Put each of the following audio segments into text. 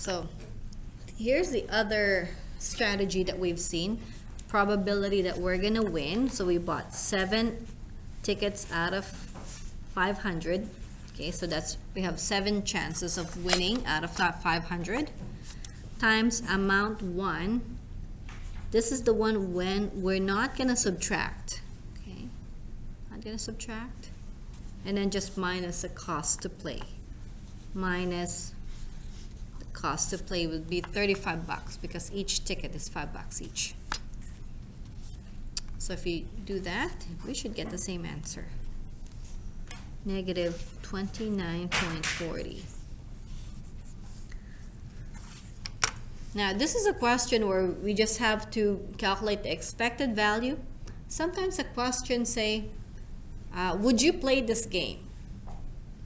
So here's the other strategy that we've seen. Probability that we're gonna win. So we bought 7 tickets out of 500. Okay, so that's, we have 7 chances of winning out of that 500 times amount 1. This is the one when we're not gonna subtract. Okay, not gonna subtract, and then just minus the cost to play. Minus the cost to play would be 35 bucks because each ticket is 5 bucks each. So if you do that, we should get the same answer. Negative 29.40. Now this is a question where we just have to calculate the expected value. Sometimes a question say, would you play this game?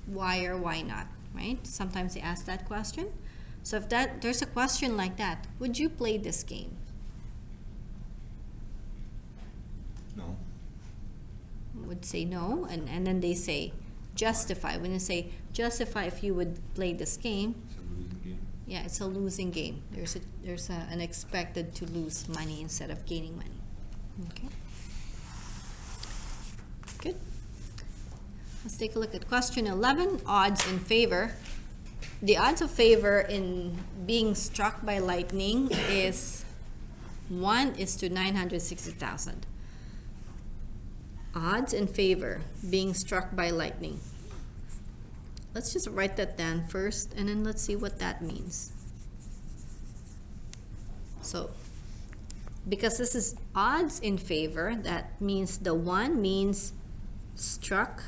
Why or why not, right? Sometimes they ask that question. So if there's a question like that, would you play this game? No. Would say no, and then they say justify. When they say justify if you would play this game, It's a losing game. yeah, it's a losing game. There's an expected to lose money instead of gaining money. Okay. Good. Let's take a look at question 11, odds in favor. The odds of favor in being struck by lightning is 1 is to 960,000. Odds in favor being struck by lightning. Let's just write that down first and then let's see what that means. So, because this is odds in favor, that means the 1 means struck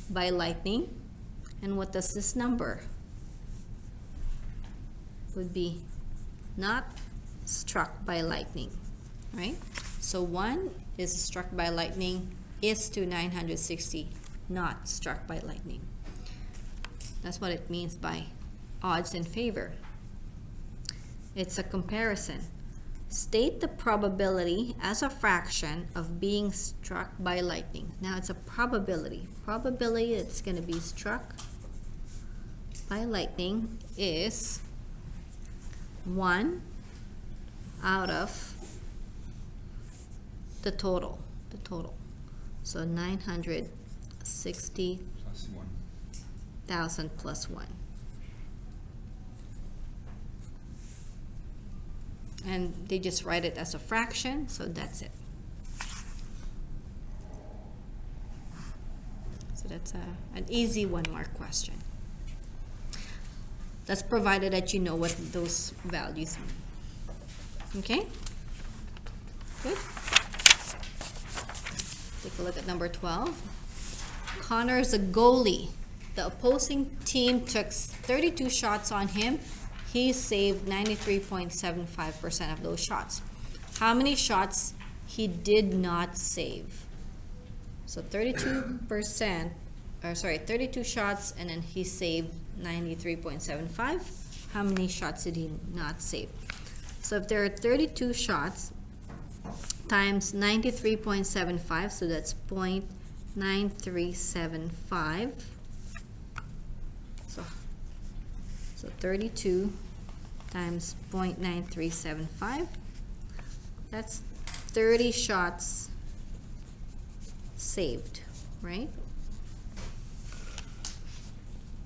by lightning. And what does this number? Would be not struck by lightning, right? So 1 is struck by lightning is to 960 not struck by lightning. That's what it means by odds in favor. It's a comparison. State the probability as a fraction of being struck by lightning. Now it's a probability. Probability it's going to be struck by lightning is 1 out of the total. So 960,000 plus 1. And they just write it as a fraction, so that's it. So that's an easy 1-mark question. That's provided that you know what those values mean. Okay? Good. Take a look at number 12. Connor is a goalie. The opposing team took 32 shots on him. He saved 93.75% of those shots. How many shots he did not save? So 32 shots, and then he saved 93.75. How many shots did he not save? So if there are 32 shots times 93.75, so that's 0.9375. So 32 times 0.9375, that's 30 shots saved, right?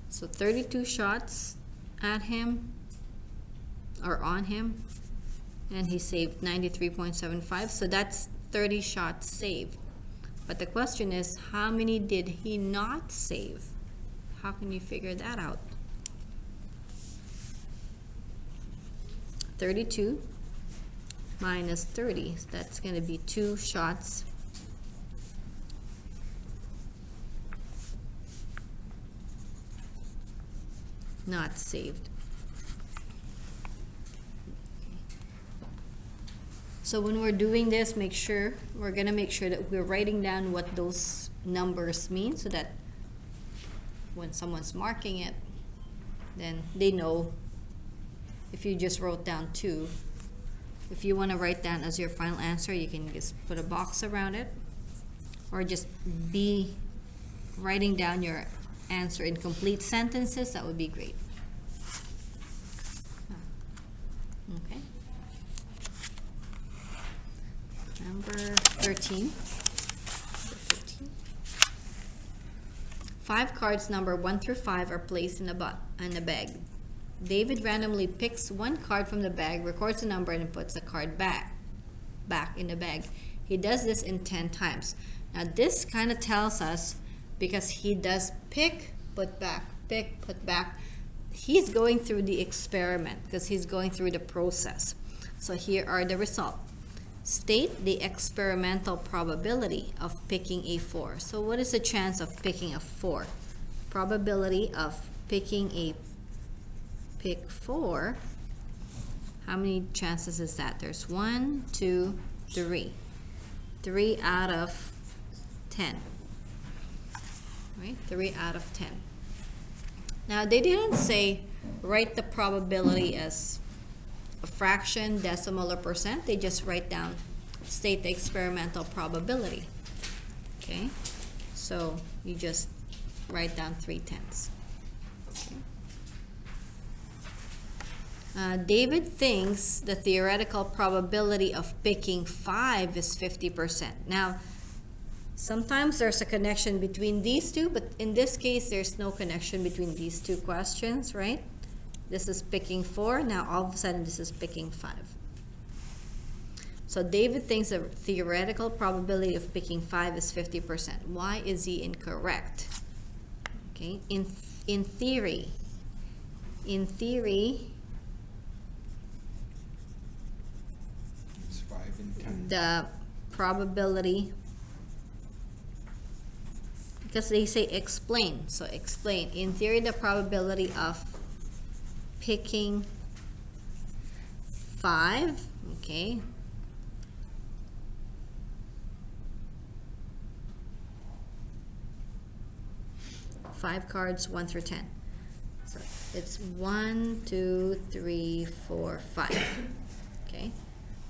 So 32 shots at him or on him, and he saved 93.75, so that's 30 shots saved. But the question is, how many did he not save? How can you figure that out? 32 minus 30, so that's going to be 2 shots not saved. So when we're doing this, we're going to make sure that we're writing down what those numbers mean, so that when someone's marking it, then they know. If you just wrote down 2, if you want to write down as your final answer, you can just put a box around it, or just be writing down your answer in complete sentences. That would be great. number 13. 5 cards number 1 through 5 are placed in a bag. David randomly picks one card from the bag, records the number, and puts the card back in the bag. He does this in 10 times. Now this kind of tells us, because he does pick, put back, pick, put back, he's going through the experiment because he's going through the process. So here are the results. State the experimental probability of picking a 4. So what is the chance of picking a 4? Probability of picking a pick 4. How many chances is that? There's 1, 2, 3. 3 out of 10. Right? 3 out of 10. Now they didn't say write the probability as a fraction, decimal, or percent. They just write down, state the experimental probability. Okay, so you just write down 3/10. Okay. David thinks the theoretical probability of picking 5 is 50%. Now, sometimes there's a connection between these two, but in this case, there's no connection between these two questions, right? This is picking 4. Now, all of a sudden, this is picking 5. So, David thinks the theoretical probability of picking 5 is 50%. Why is he incorrect? Okay, in theory, It's 5 and 10. the probability, because they say explain. So, explain. In theory, the probability of picking 5, okay, five cards 1 through 10. So it's 1, 2, 3, 4, 5. Okay,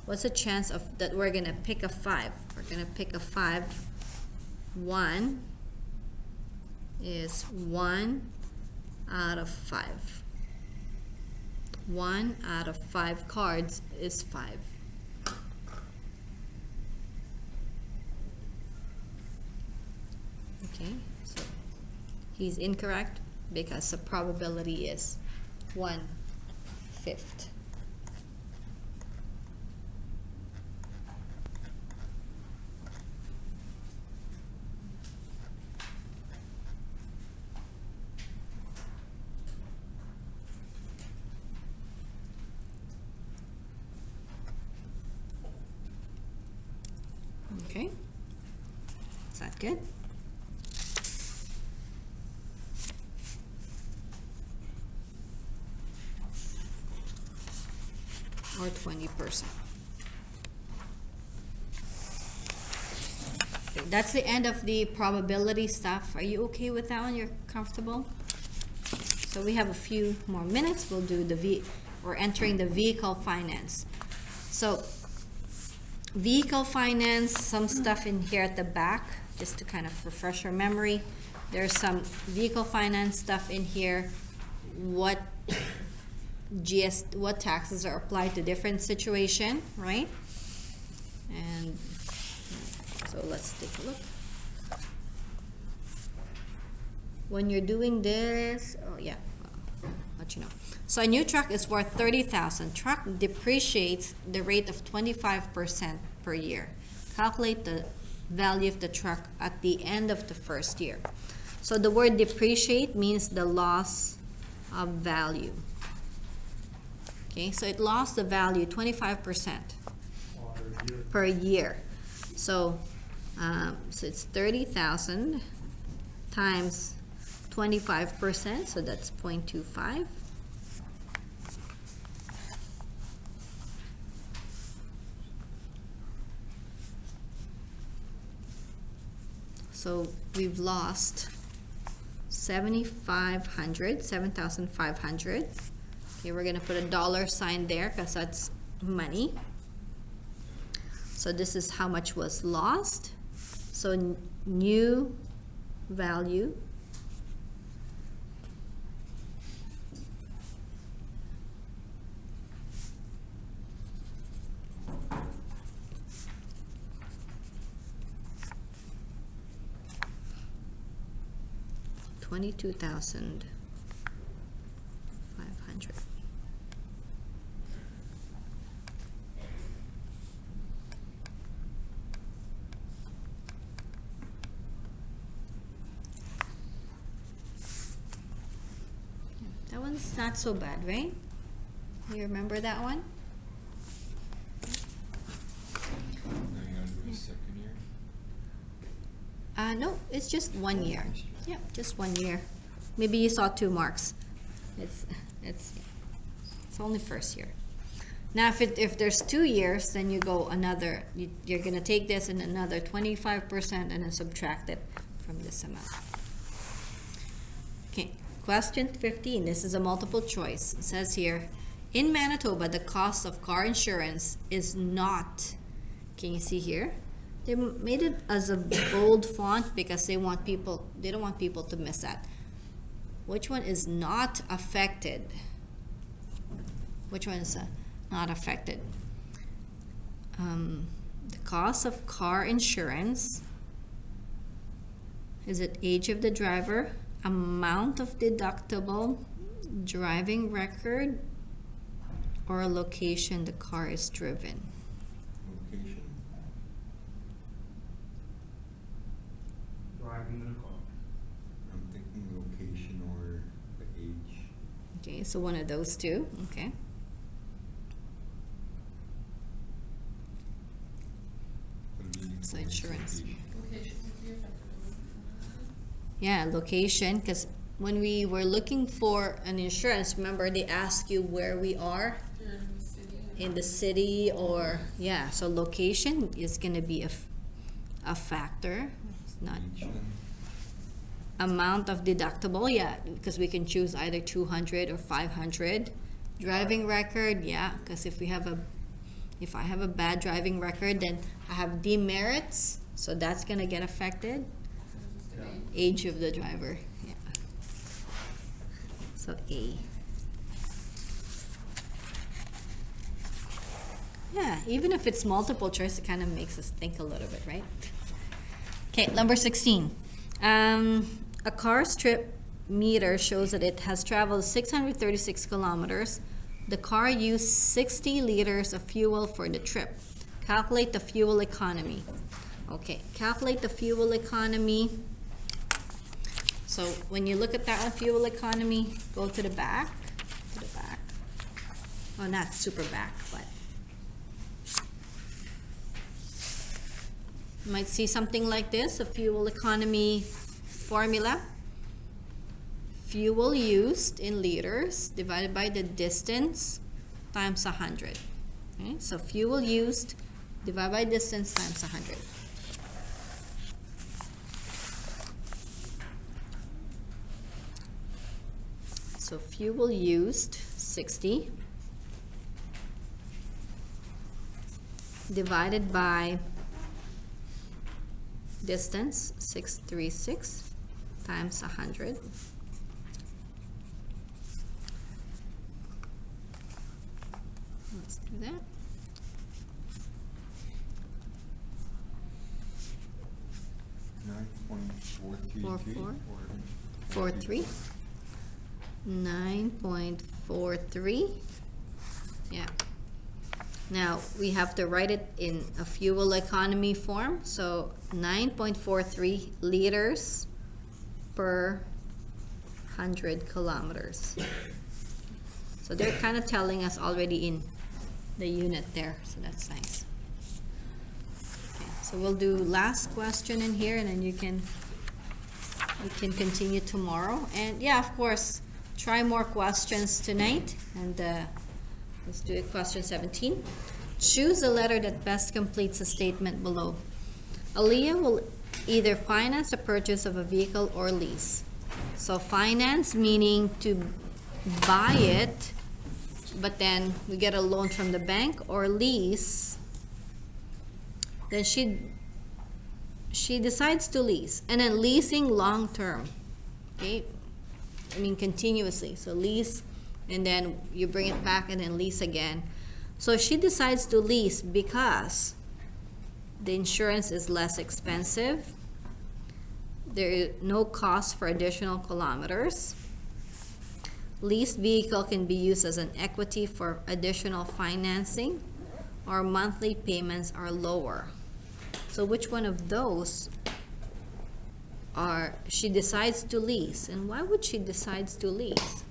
what's the chance of that we're gonna pick a 5? We're gonna pick a 5. 1 is 1 out of 5. 1 out of 5 cards is 5. Okay, so he's incorrect because the probability is 1/5. Okay, is that good? Or 20%. Okay, that's the end of the probability stuff. Are you okay with that one? You're comfortable? So we have a few more minutes. We'll do we're entering the vehicle finance. So vehicle finance, some stuff in here at the back, just to kind of refresh your memory. There's some vehicle finance stuff in here. What taxes are applied to different situation, right? And so let's take a look. When you're doing this, oh yeah, I'll let you know. So a new truck is worth $30,000. Truck depreciates the rate of 25% per year. Calculate the value of the truck at the end of the first year. So the word depreciate means the loss of value. Okay, so it lost the value 25% per year. So, so it's 30,000 times 25%, so that's 0.25. So we've lost 7,500. Okay, we're gonna put a dollar sign there because that's money. So this is how much was lost. So new value 22,500. That one's not so bad, right? You remember that one? Now you gotta do a second year. No, it's just 1 year. Yeah, just 1 year. Maybe you saw 2 marks. It's only first year. Now, if there's 2 years, then you go another. You're gonna take this and another 25% and then subtract it from this amount. Okay, question 15. This is a multiple choice. It says here, in Manitoba, the cost of car insurance is not. Can you see here? They made it as a bold font because they don't want people to miss that. Which one is not affected? Which one is not affected? The cost of car insurance. Is it age of the driver, amount of deductible, driving record, or location the car is driven? Location. Driving the car. I'm thinking location or the age. Okay, so one of those two. Okay. So insurance. Yeah, location, because when we were looking for an insurance, remember they ask you where we are in the city, or yeah, so location is going to be a factor. It's not Age then. amount of deductible, yeah, because we can choose either 200 or 500. Driving record, yeah, because if I have a bad driving record, then I have demerits, so that's gonna get affected. Age of the driver, yeah. So A. Yeah, even if it's multiple choice, it kind of makes us think a little bit, right? Okay, number 16. A car's trip meter shows that it has traveled 636 kilometers. The car used 60 liters of fuel for the trip. Calculate the fuel economy. Okay, calculate the fuel economy. So when you look at that one, fuel economy, go to the back. Oh, not super back, but you might see something like this, a fuel economy formula. Fuel used in liters divided by the distance times 100. Okay, so fuel used divided by distance times 100. So fuel used 60 divided by distance 636 times 100. Let's do that. Four, 43. 9.43. Yeah. Now we have to write it in a fuel economy form. So 9.43 liters per 100 kilometers. So they're kind of telling us already in the unit there. So that's nice. Okay, so we'll do last question in here, and then we can continue tomorrow. And yeah, of course, try more questions tonight. And let's do it. Question 17. Choose a letter that best completes the statement below. Aaliyah will either finance the purchase of a vehicle or lease. So finance meaning to buy it, but then we get a loan from the bank, or lease, then she decides to lease. And then leasing long term, okay? I mean continuously. So lease, and then you bring it back and then lease again. So she decides to lease because the insurance is less expensive, There is no cost for additional kilometers. Leased vehicle can be used as an equity for additional financing, or monthly payments are lower. So which one of those are she decides to lease? And why would she decide to lease?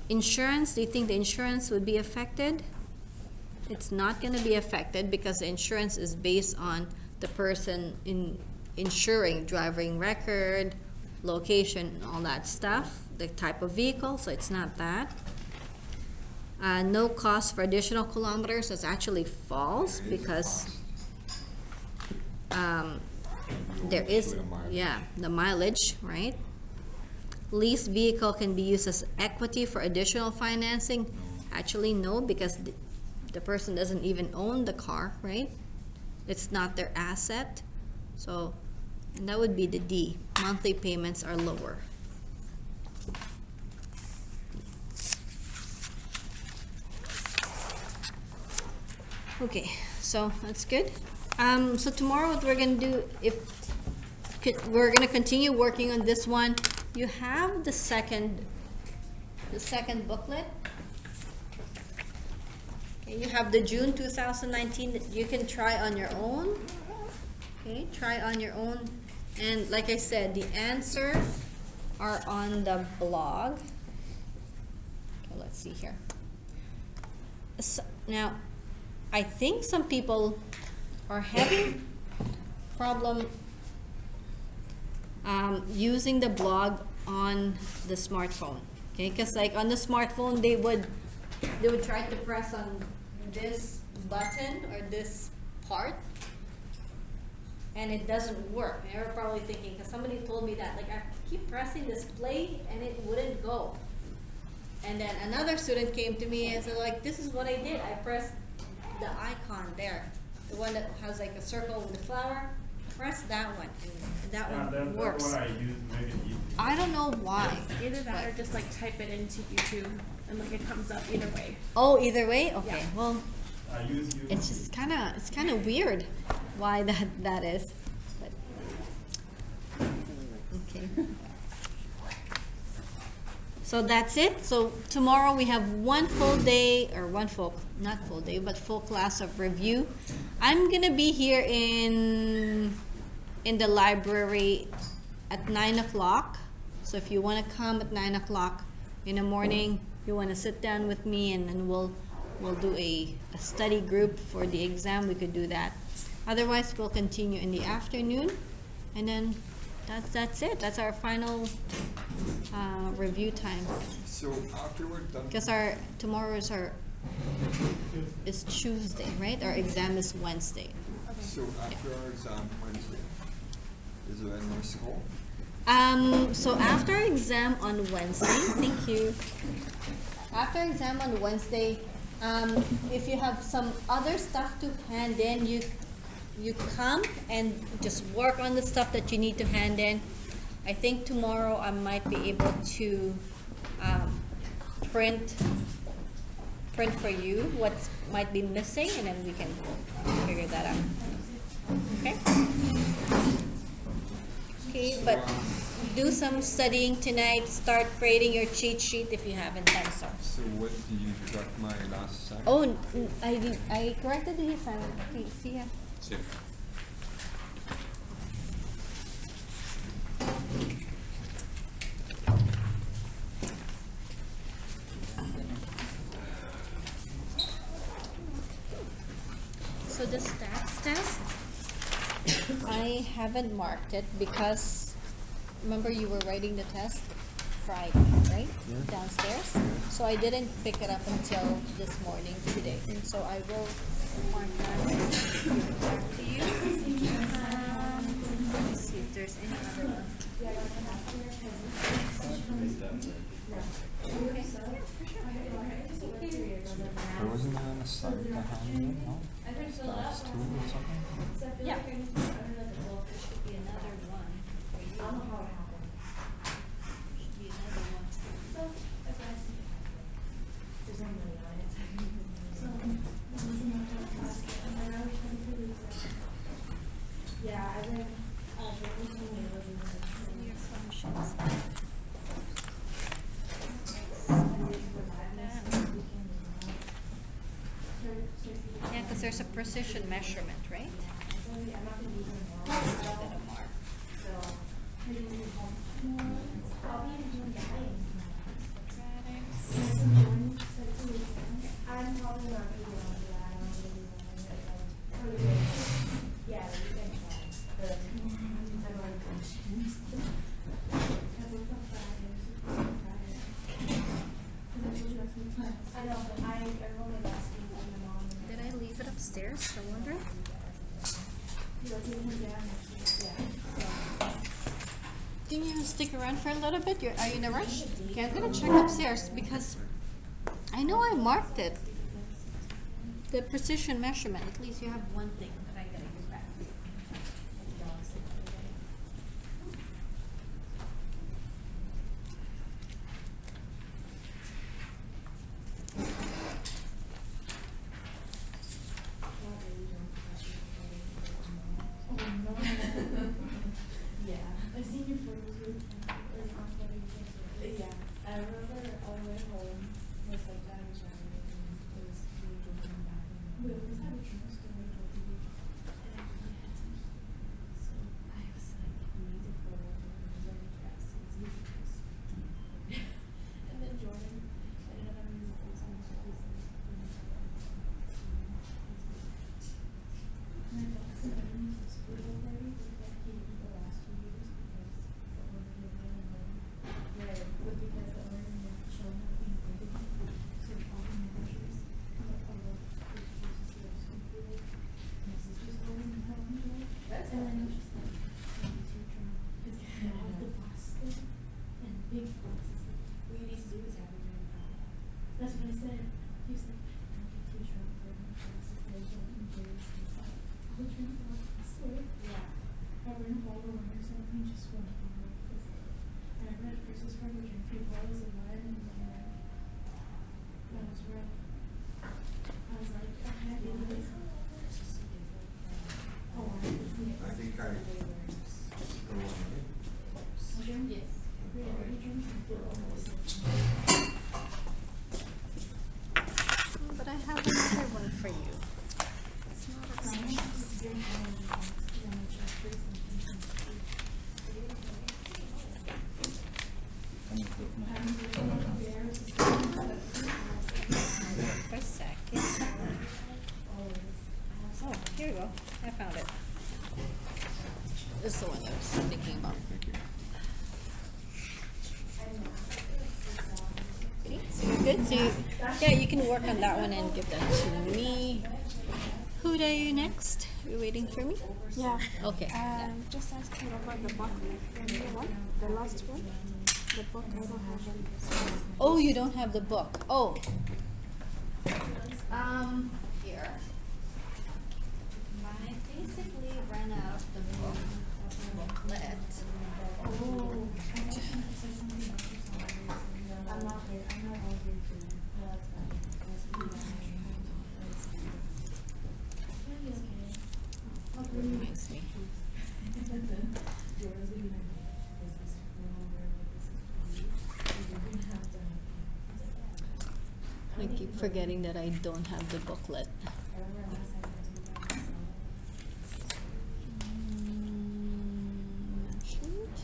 Insurance, do you think the insurance would be affected? It's not going to be affected because the insurance is based on the person insuring, driving record, location, all that stuff, the type of vehicle, so it's not that. No cost for additional kilometers. That's actually false because there is, yeah, the mileage, right? Leased vehicle can be used as equity for additional financing. Actually, no, because the person doesn't even own the car, right? It's not their asset. So, and that would be the D. Monthly payments are lower. Okay, so that's good. So tomorrow what we're gonna do, we're gonna continue working on this one. You have the second booklet. Okay, you have the June 2019 that you can try on your own. Okay, try on your own. And like I said, the answers are on the blog. Okay, let's see here. So, now, I think some people are having problem using the blog on the smartphone. Okay, because like on the smartphone they would try to press on this button or this part and it doesn't work. And you're probably thinking, because somebody told me that, like, I keep pressing this play and it wouldn't go. And then another student came to me and said, like, this is what I did. I pressed the icon there, the one that has like a circle with the flower. Press that one, and that one works. That's what I use, maybe YouTube. I don't know why. Either that or just like type it into YouTube and like it comes up either way. Oh, either way? Okay, Yeah. well, I use YouTube. it's just kind of weird why that is. But, okay. So that's it. So tomorrow we have one full day, or not full day, but full class of review. I'm gonna be here in the library at 9 o'clock. So if you want to come at 9 o'clock in the morning, you want to sit down with me, and then we'll do a study group for the exam. We could do that. Otherwise, we'll continue in the afternoon, and then that's it. That's our final review time. So after we're done, Because tomorrow is Tuesday, right? Our exam is Wednesday. so after our exam Wednesday, is there any more school? So after exam on Wednesday, thank you. After exam on Wednesday, if you have some other stuff to hand in, you come and just work on the stuff that you need to hand in. I think tomorrow I might be able to print for you what might be missing, and then we can figure that out. Okay? Okay, but do some studying tonight. Start creating your cheat sheet if you haven't done so. So what did you correct my last assignment? Oh, I corrected the assignment. Okay, see ya. See. So the stats test, I haven't marked it because, remember you were writing the test Friday, right? Yeah. Downstairs. So I didn't pick it up until this morning today. So I will mark that back to you. Let me see if there's any other one. Okay. There wasn't an assignment to hand in, no? Stats 2 or something? Yeah. There should be another one. I don't know how it happened. Should be another one. Yeah, I went Your functions. Yeah, because there's a precision measurement, right? Did I leave it upstairs? I wonder. Can you stick around for a little bit? Are you in a rush? Okay, I'm gonna check upstairs because I know I marked it. The precision measurement. At least you have one thing that I gotta get back. That's what I said. He was like, I don't get too drunk for the classes. There's no injuries. I'll drink one. I swear. Yeah. I ran a bottle of water or something, just one bottle. And I read Chris's part of drink 3 bottles of wine and that was rough. I was like, I can't do this. Oh, I think I go on. Yes. Yeah, you drink But I have another one for you. It's not for a second. Oh, here we go. I found it. This is the one I was thinking about. Thank you. Okay, so you're good. So yeah, you can work on that one and give that to me. Who are you next? You waiting for me? Yeah. Okay. Just asking about the book. What? The last one? The book, I don't have it. Oh, you don't have the book. Oh. Here. I basically ran out of the booklet. Oh. I'm not here. I'm not all here too. Well, that's fine. Reminds me. I keep forgetting that I don't have the booklet. Shoot.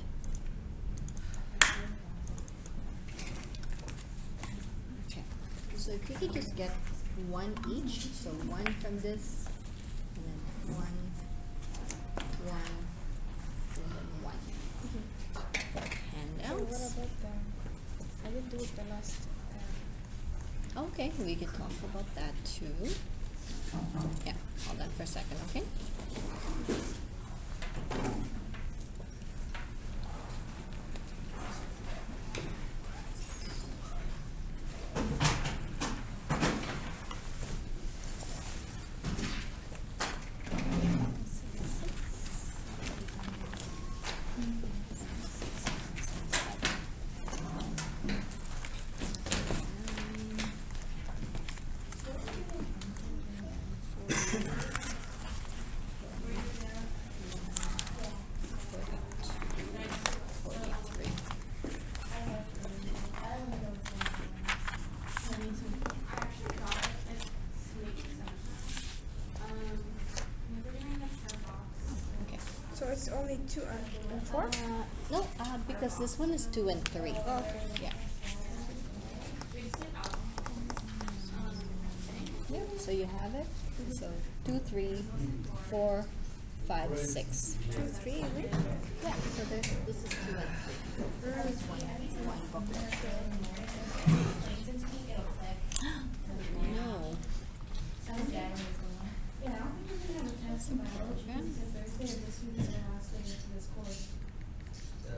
Okay. So if you could just get one each, so one from this, and then one, and then one. For What handouts. about I didn't do it the last Okay, we can talk about that too. Yeah, hold on for a second, okay? only 2 and 4? No, because this one is 2 and 3. Oh, okay. Yeah. Yeah, so you have it. So 2, 3, 4, 5, 6. 2, 3, you mean? Yeah, so this is 2 and 3. This one booklet. No. Yeah, I don't think we're gonna have a test in biology because Thursday of this week is the last day of this course. So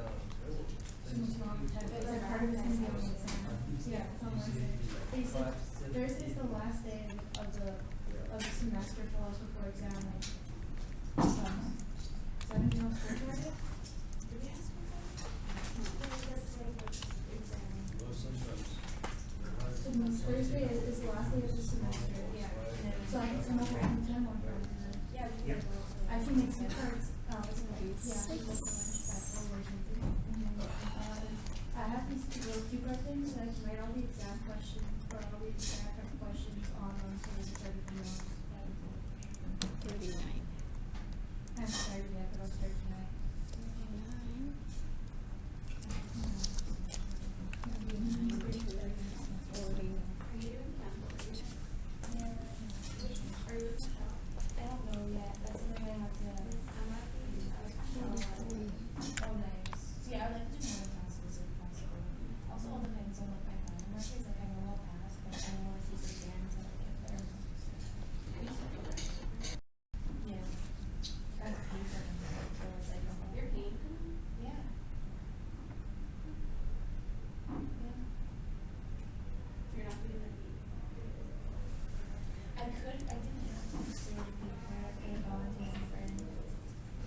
it's not a test, but like part of it's gonna be on the exam. Yeah, it's on Wednesday. They said Thursday's the last day of the semester for us before exam. Like, is that anything else for Thursday? So Thursday is the last day of the semester. Yeah. So I can come over and attend one for I can make some cards. Yeah, I have these little cue card things so I can write all the exam questions or all the exam questions on them so they can start to 39. I haven't started yet, but I'll start tonight. 40. I don't know yet. That's something I have to. Oh, nice. Yeah, I would like to do more classes if possible. Also, all depends on like my time. Markers, like I know I'll pass, but I don't want to take exams and like get there. Yeah. That's paper. So it's like, oh, you're paid. Yeah. Yeah. You're not doing that. I didn't have to necessarily be part of it, volunteering for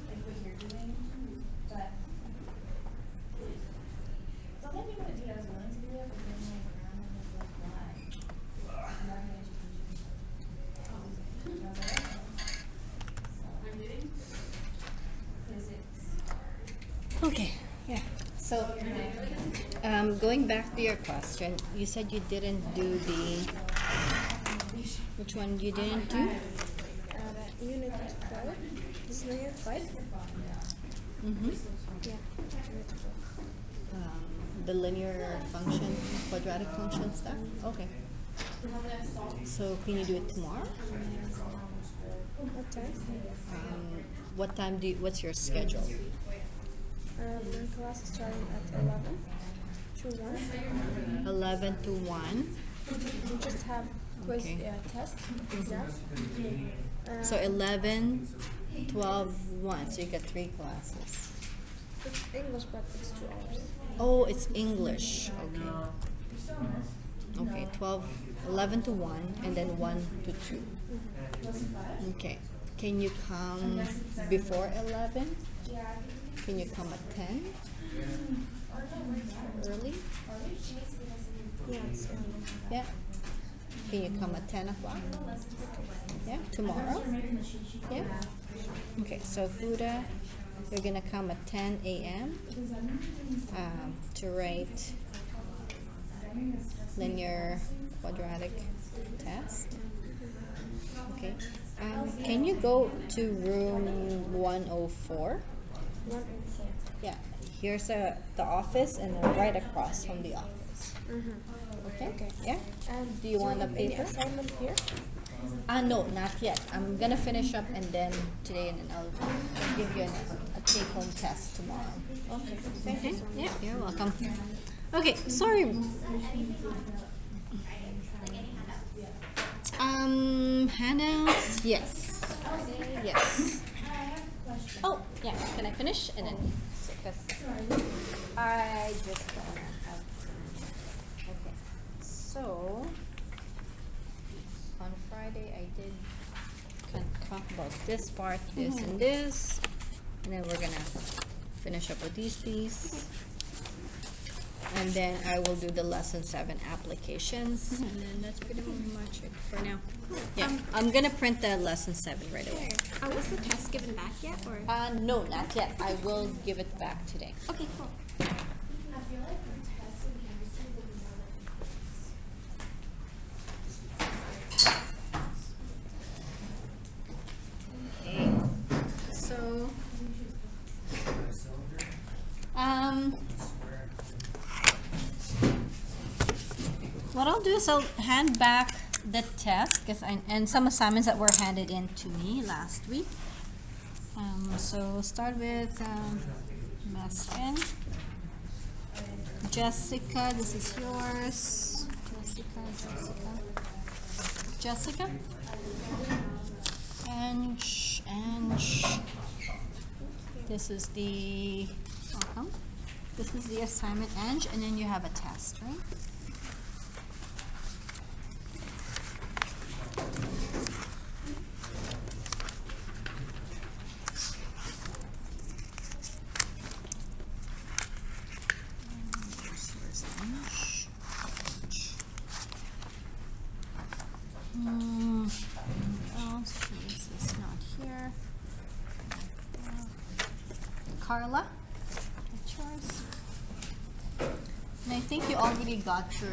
like what you're doing, but sometimes you want to do it, I was willing to do it, but then like around and was like, why? I'm not in education. And I was like, okay. So I'm doing physics. Okay, yeah. So, going back to your question, you said you didn't do the. Which one you didn't do? Unit 4. This is unit 5? Mm-hmm. Yeah, unit 4. The linear function, quadratic function stuff? Okay. So, can you do it tomorrow? What time? What time what's your schedule? My class is starting at 11 to 1. 11 to 1. We just have quiz, Okay. test, exam. So 11, 12, 1. So you got 3 classes. It's English, but it's 2 hours. Oh, it's English. Okay. Okay, 11 to 1 and then 1 to 2. Okay. Can you come before 11? Can you come at 10? Early? Yeah, it's Yeah. Can you come at 10 o'clock? Yeah, tomorrow? Yeah? Okay, so Huda, you're gonna come at 10 a.m. To write linear quadratic test. Okay. Can you go to room 104? 104. Yeah. Here's the office and then right across from the office. Okay? Okay. Yeah? And Do you want a have any paper? assignment here? No, not yet. I'm gonna finish up and then today and then I'll give you a take-home test tomorrow. Okay. Thank you so much. Yeah, you're welcome. Okay, sorry. Handouts, yes. Yes. Oh, yeah, can I finish? And then, because I just don't have. Okay, so on Friday I did kind of talk about this part, this and this, and then we're gonna finish up with these. And then I will do the lesson 7 applications, and then that's pretty much it for now. Yeah, I'm gonna print the lesson 7 right away. Was the test given back yet, or? No, not yet. I will give it back today. Okay, cool. I feel like the test in chemistry will be more like Okay. So What I'll do is I'll hand back the test and some assignments that were handed in to me last week. So we'll start with Masfin. Jessica, this is yours. Jessica. Ange. This is the welcome. This is the assignment, Ange, and then you have a test, right? Elsie is not here. Carla, that's yours. And I think you already got your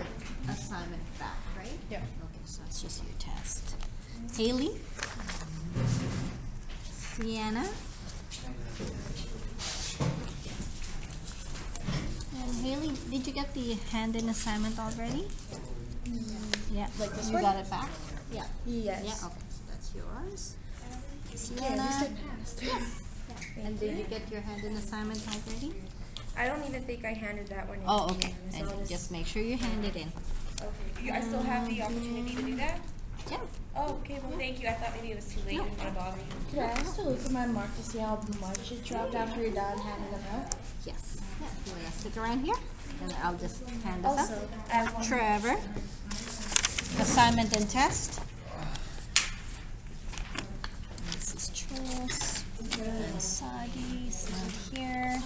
assignment back, right? Yeah. Okay, so that's just your test. Haley, Sienna, and Haley, did you get the hand-in assignment already? Yeah, Like this you one? got it back? Yes. Yeah, okay, so that's yours. Yeah, Sienna. at least I passed. And did you get your hand-in assignment already? I don't even think I handed that one in. Oh, to okay. you, so And just make sure you hand it in. okay. I still have the opportunity to do that? Yeah. Oh, okay, well, thank you. I thought maybe it was too late. I didn't want to bother you. Could I ask to look at my mark to see how much it dropped after you're done handing them out? Yes. Yeah. You wanna sit around here? And I'll just hand this Also, up. I have one. Trevor. Assignment and test. This is Tris. And Sadi's not here.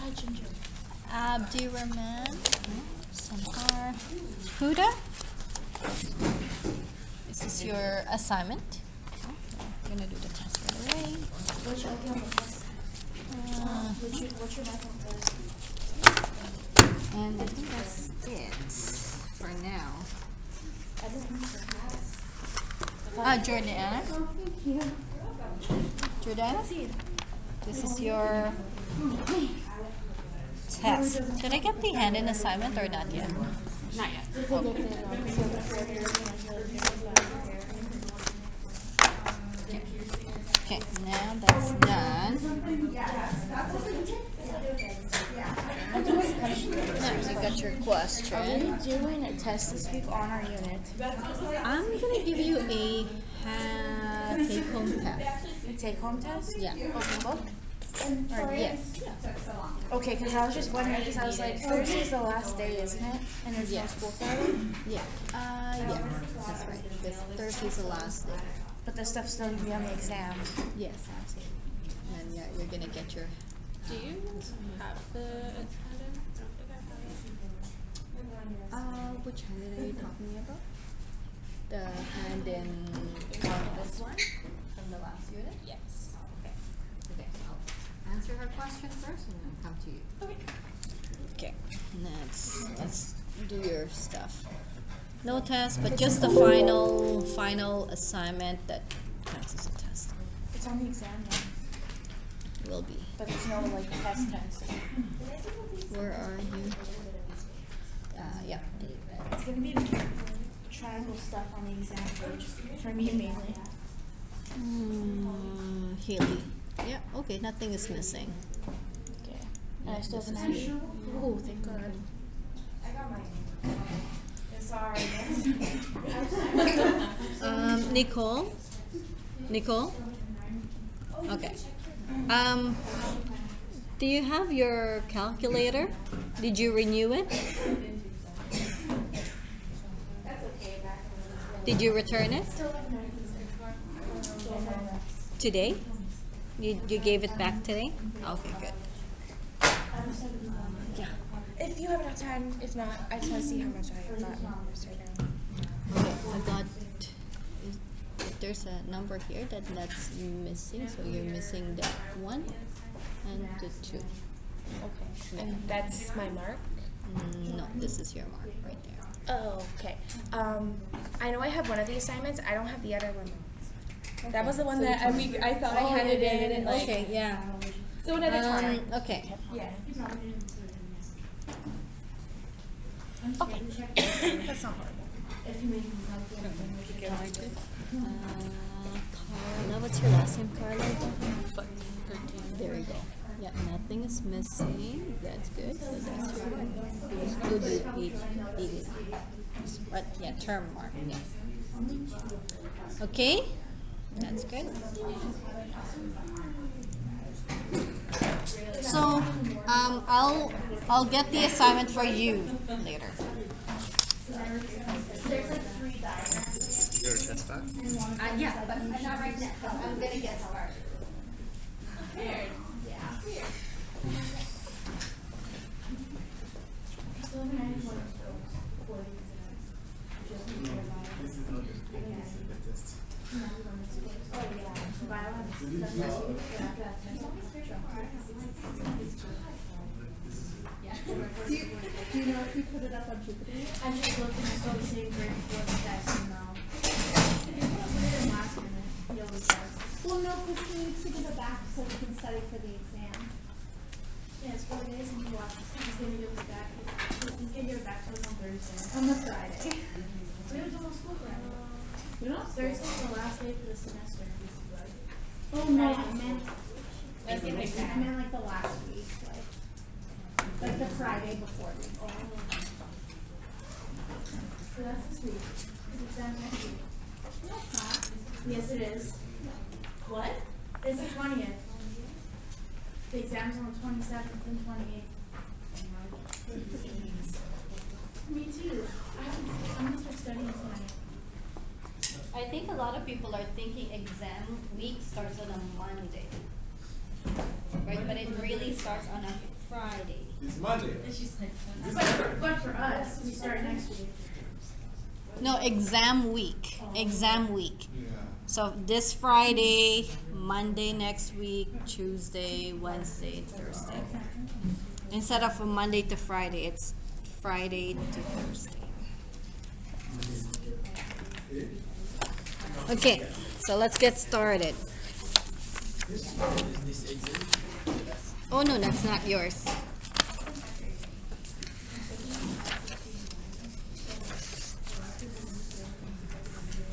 Abdirahman. Sankar. Huda. This is your assignment. I'm gonna do the test right away. What's your method test? And I think that's it for now. I didn't think so. Jordana. Jordana? This is your test. Did I get the hand-in assignment or not yet? Not yet. Okay, now that's done. Now you got your Are we question. doing a test this week on our unit? I'm gonna give you a take-home test. A take-home test? Yeah. Open book? Or yes. Okay, because I was just wondering, because I was like, Thursday's the last day, isn't it? And there's no Yeah. school Friday? Yeah. Yeah. That's right. This Thursday's the last day. But the stuff's still gonna be on the exam. Yes, absolutely. And yeah, you're gonna get your. Do you have the attendance? I don't think I have it. Which hand are you talking about? The hand in this one from the last unit? Yes. Okay. Okay, so I'll answer her question first and then come to you. Okay. Okay. Let's do your stuff. No test, but just the final assignment that counts as a test. It's on the exam now, Will be. but there's no like test. Where are you? Yeah. It's gonna be the triangle stuff on the exam page for me mainly. Haley. Yeah, okay, nothing is missing. Okay. And I still have an action. Oh, thank God. I got mine. Sorry. Nicole? Okay. Do you have your calculator? Did you renew it? Did you return it? Today? You gave it back today? Okay, good. Yeah. If you have enough time, if not, I just want to see how much I have gotten just right now. Okay, I got. If there's a number here that's missing, so you're missing the 1 and the 2. Okay. And that's my mark? No, this is your mark right there. Oh, okay. I know I have one of the assignments. I don't have the other one. That was the one that I thought I handed in and like. Okay, yeah. So one at a time. Okay. Yeah. Okay. That's not horrible. Carla, what's your last name, Carla? There you go. Yeah, nothing is missing. That's good. So that's your good. Good. What? Yeah, term mark. Yeah. Okay, that's good. So, I'll get the assignment for you later. Your test back? Yeah, but not right now. I'm gonna get started. Do you know if you put it up on Jupiter? I'm just looking, I saw the same grade before the test, and if you put it in last minute, you always does. Well, no, because we need to get it back so we can study for the exam. Yeah, it's 4 days, and you watch, he's gonna give it back, he's gonna give it back to us on Thursday. On the Friday. We have no school right now. We don't? Thursday's the last day for the semester. Oh, no, I meant like the last week, like the Friday before the exam. So that's this week. The exam next week. No, it's not. Yes, it is. What? It's the 20th. The exam's on the 27th and 28th. Me too. I'm gonna start studying tonight. I think a lot of people are thinking exam week starts on a Monday. Right, but it really starts on a Friday. It's Monday. But for us, we start next week. No, exam week. Exam week. Yeah. So this Friday, Monday next week, Tuesday, Wednesday, Thursday. Instead of a Monday to Friday, it's Friday to Thursday. Okay, so let's get started. Oh no, that's not yours.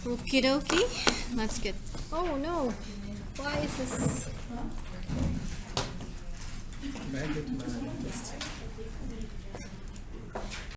Okie dokie, let's get, oh no, why is this? Magnet.